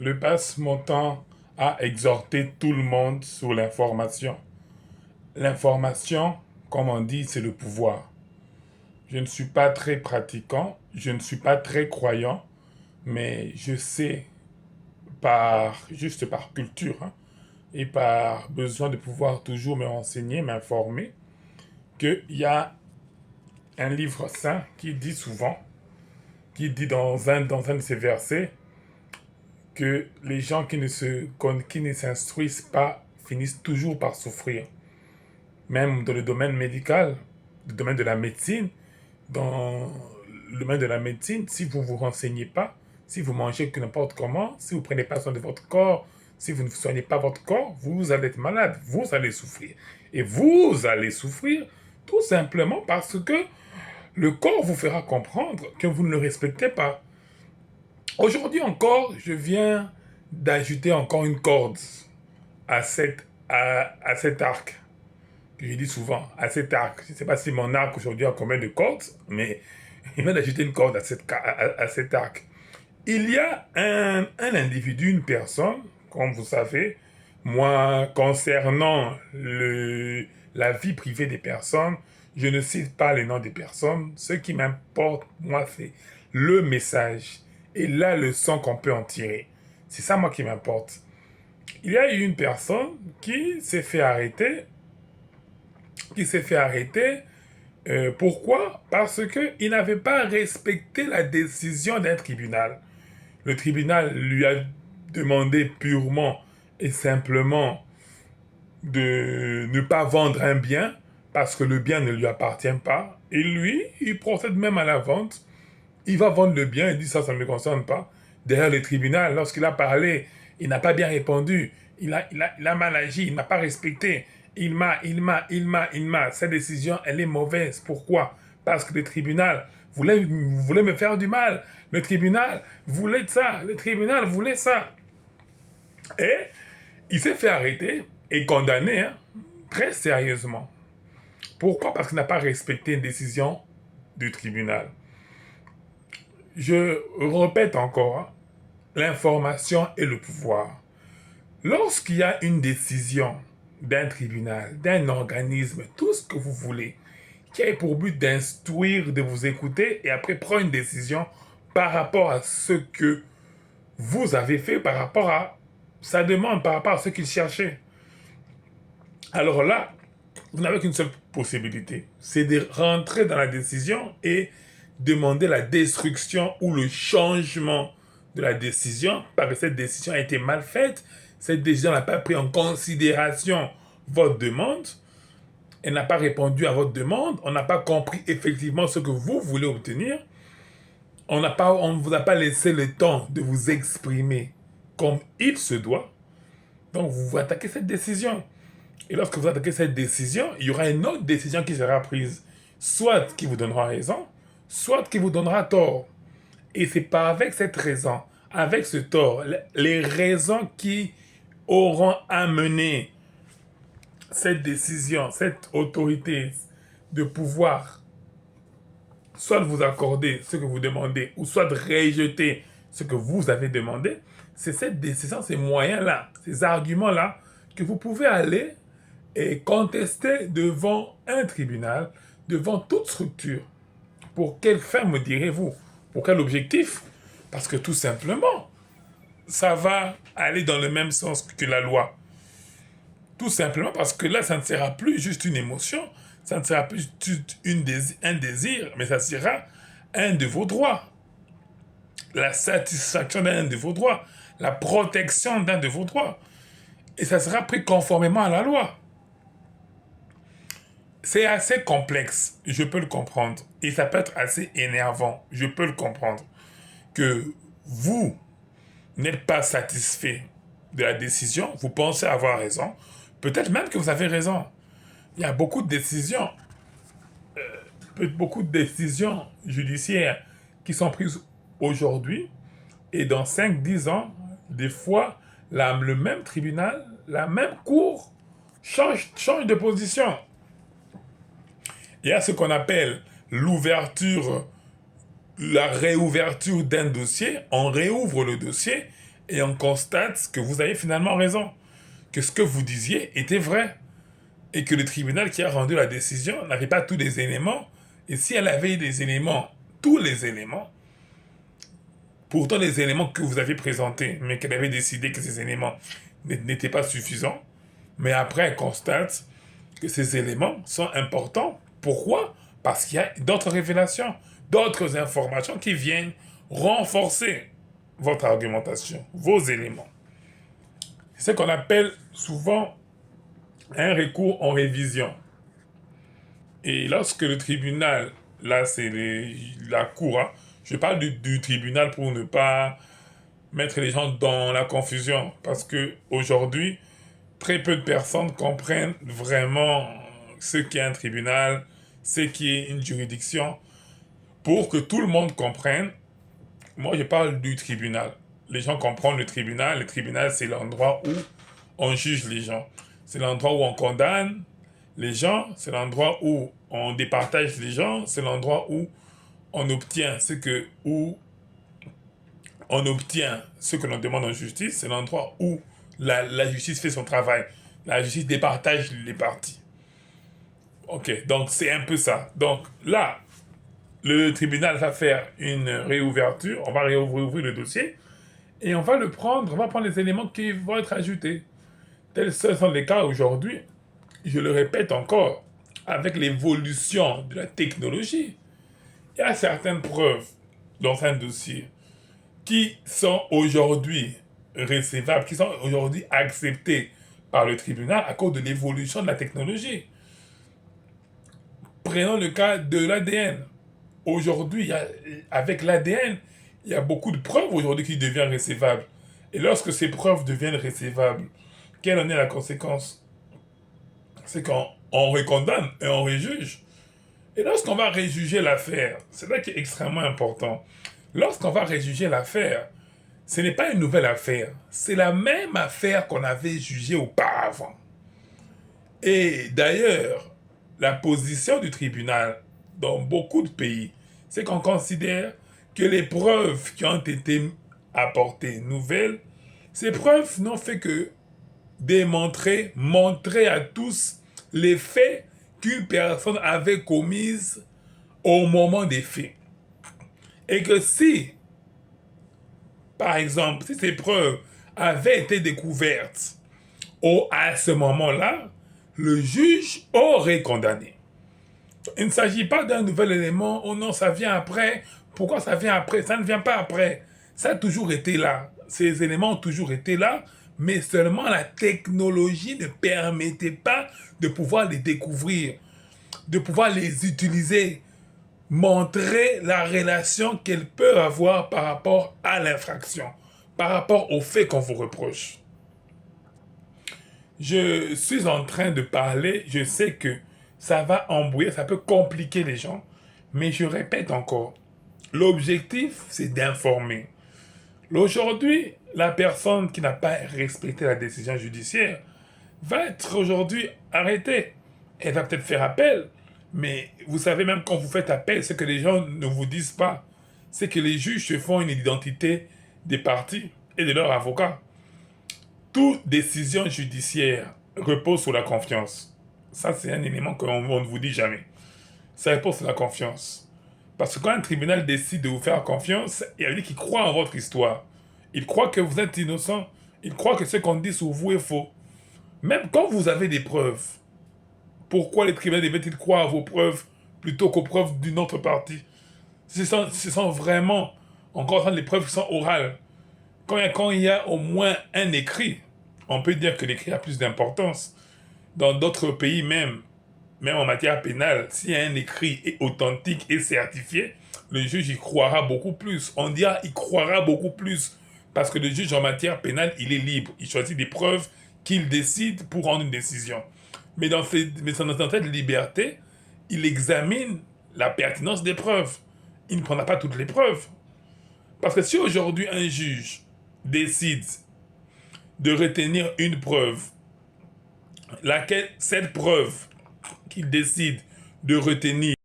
Je passe mon temps à exhorter tout le monde sur l'information. L'information, comme on dit, c'est le pouvoir. Je ne suis pas très pratiquant, je ne suis pas très croyant, mais je sais juste par culture hein, et par besoin de pouvoir toujours me renseigner, m'informer, qu'il y a un livre saint qui dit souvent, qui dit dans un de ses versets, que les gens qui ne s'instruisent pas finissent toujours par souffrir. Même dans le domaine médical, le domaine de la médecine, dans le domaine de la médecine, si vous ne vous renseignez pas, si vous mangez que n'importe comment, si vous ne prenez pas soin de votre corps, si vous ne soignez pas votre corps, vous allez être malade, vous allez souffrir. Et vous allez souffrir tout simplement parce que le corps vous fera comprendre que vous ne le respectez pas. Aujourd'hui encore, je viens d'ajouter encore une corde à cet arc. Je dis souvent, à cet arc. Je ne sais pas si mon arc aujourd'hui a combien de cordes, mais il vient d'ajouter une corde à cet arc. Il y a un individu, une personne, comme vous savez, moi, concernant la vie privée des personnes, je ne cite pas les noms des personnes. Ce qui m'importe, moi, c'est le message et la leçon qu'on peut en tirer. C'est ça, moi, qui m'importe. Il y a eu une personne qui s'est fait arrêter. Pourquoi? Parce qu'il n'avait pas respecté la décision d'un tribunal. Le tribunal lui a demandé purement et simplement de ne pas vendre un bien parce que le bien ne lui appartient pas. Et lui, il procède même à la vente. Il va vendre le bien et dit ça ne me concerne pas. Derrière le tribunal, lorsqu'il a parlé, il n'a pas bien répondu. Il a mal agi, il n'a pas respecté. Il m'a. Cette décision, elle est mauvaise. Pourquoi? Parce que le tribunal voulait me faire du mal. Le tribunal voulait ça. Le tribunal voulait ça. Et il s'est fait arrêter et condamné hein, très sérieusement. Pourquoi? Parce qu'il n'a pas respecté une décision du tribunal. Je répète encore, hein, l'information et le pouvoir. Lorsqu'il y a une décision d'un tribunal, d'un organisme, tout ce que vous voulez, qui a pour but d'instruire, de vous écouter et après prendre une décision par rapport à ce que vous avez fait, par rapport à sa demande, par rapport à ce qu'il cherchait. Alors là, vous n'avez qu'une seule possibilité, c'est de rentrer dans la décision et demander la destruction ou le changement de la décision parce que cette décision a été mal faite, cette décision n'a pas pris en considération votre demande, elle n'a pas répondu à votre demande, on n'a pas compris effectivement ce que vous voulez obtenir, on ne vous a pas laissé le temps de vous exprimer comme il se doit, donc vous attaquez cette décision. Et lorsque vous attaquez cette décision, il y aura une autre décision qui sera prise, soit qui vous donnera raison, soit qui vous donnera tort. Et c'est pas avec cette raison, avec ce tort, les raisons qui auront amené cette décision, cette autorité de pouvoir, soit de vous accorder ce que vous demandez, ou soit de rejeter ce que vous avez demandé, c'est cette décision, ces moyens-là, ces arguments-là, que vous pouvez aller et contester devant un tribunal, devant toute structure. Pour quelle fin me direz-vous? Pour quel objectif? Parce que tout simplement, ça va aller dans le même sens que la loi. Tout simplement parce que là, ça ne sera plus juste une émotion, ça ne sera plus juste un désir, mais ça sera un de vos droits. La satisfaction d'un de vos droits, la protection d'un de vos droits. Et ça sera pris conformément à la loi. C'est assez complexe, je peux le comprendre. Et ça peut être assez énervant, je peux le comprendre. Que vous n'êtes pas satisfait de la décision, vous pensez avoir raison, peut-être même que vous avez raison. Il y a beaucoup de décisions judiciaires qui sont prises aujourd'hui et dans 5, 10 ans, des fois, le même tribunal, la même cour change de position. Il y a ce qu'on appelle la réouverture d'un dossier. On réouvre le dossier et on constate que vous avez finalement raison, que ce que vous disiez était vrai, et que le tribunal qui a rendu la décision n'avait pas tous les éléments, et si elle avait des éléments, tous les éléments, pourtant les éléments que vous avez présentés, mais qu'elle avait décidé que ces éléments n'étaient pas suffisants, mais après elle constate que ces éléments sont importants. Pourquoi? Parce qu'il y a d'autres révélations, d'autres informations qui viennent renforcer votre argumentation, vos éléments. C'est ce qu'on appelle souvent un recours en révision. Et lorsque le tribunal, là c'est la cour, hein, je parle du tribunal pour ne pas mettre les gens dans la confusion, parce que aujourd'hui, très peu de personnes comprennent vraiment ce qu'est un tribunal, ce qu'est une juridiction. Pour que tout le monde comprenne, moi je parle du tribunal. Les gens comprennent le tribunal. Le tribunal, c'est l'endroit où on juge les gens. C'est l'endroit où on condamne les gens. C'est l'endroit où on départage les gens. C'est l'endroit où on obtient on obtient ce que l'on demande en justice. C'est l'endroit où la justice fait son travail. La justice départage les parties. Ok, donc c'est un peu ça. Donc là, le tribunal va faire une réouverture, on va réouvrir le dossier, et on va on va prendre les éléments qui vont être ajoutés. Tels sont les cas aujourd'hui. Je le répète encore, avec l'évolution de la technologie, il y a certaines preuves dans un dossier qui sont aujourd'hui recevables, qui sont aujourd'hui acceptées par le tribunal à cause de l'évolution de la technologie. Prenons le cas de l'ADN. Aujourd'hui, avec l'ADN, il y a beaucoup de preuves aujourd'hui qui deviennent recevables. Et lorsque ces preuves deviennent recevables, quelle en est la conséquence? C'est qu'on recondamne et on réjuge. Et lorsqu'on va réjuger l'affaire, c'est là qui est extrêmement important. Lorsqu'on va réjuger l'affaire, ce n'est pas une nouvelle affaire. C'est la même affaire qu'on avait jugée auparavant. Et d'ailleurs, la position du tribunal dans beaucoup de pays, c'est qu'on considère que les preuves qui ont été apportées nouvelles, ces preuves n'ont fait que montrer à tous les faits qu'une personne avait commis au moment des faits. Et que si, par exemple, si ces preuves avaient été découvertes à ce moment-là, le juge aurait condamné. Il ne s'agit pas d'un nouvel élément, oh non, ça vient après. Pourquoi ça vient après? Ça ne vient pas après. Ça a toujours été là. Ces éléments ont toujours été là, mais seulement la technologie ne permettait pas de pouvoir les découvrir, de pouvoir les utiliser, montrer la relation qu'elles peuvent avoir par rapport à l'infraction, par rapport au fait qu'on vous reproche. Je suis en train de parler, je sais que ça va embrouiller, ça peut compliquer les gens, mais je répète encore, l'objectif c'est d'informer. Aujourd'hui, la personne qui n'a pas respecté la décision judiciaire va être aujourd'hui arrêtée. Elle va peut-être faire appel, mais vous savez même quand vous faites appel, ce que les gens ne vous disent pas, c'est que les juges se font une identité des parties et de leurs avocats. Toute décision judiciaire repose sur la confiance. Ça, c'est un élément qu'on ne vous dit jamais. Ça repose sur la confiance. Parce que quand un tribunal décide de vous faire confiance, il veut dire qu'il croit en votre histoire. Il croit que vous êtes innocent. Il croit que ce qu'on dit sur vous est faux. Même quand vous avez des preuves, pourquoi les tribunaux devaient-ils croire à vos preuves plutôt qu'aux preuves d'une autre partie? Ce sont vraiment, encore les preuves qui sont orales. Quand il y a au moins un écrit, on peut dire que l'écrit a plus d'importance. Dans d'autres pays même en matière pénale, s'il y a un écrit authentique et certifié, le juge y croira beaucoup plus. On dira il croira beaucoup plus. Parce que le juge en matière pénale, il est libre. Il choisit des preuves qu'il décide pour rendre une décision. Mais dans cette liberté, il examine la pertinence des preuves. Il ne prendra pas toutes les preuves. Parce que si aujourd'hui un juge décide de retenir une preuve, cette preuve qu'il décide de retenir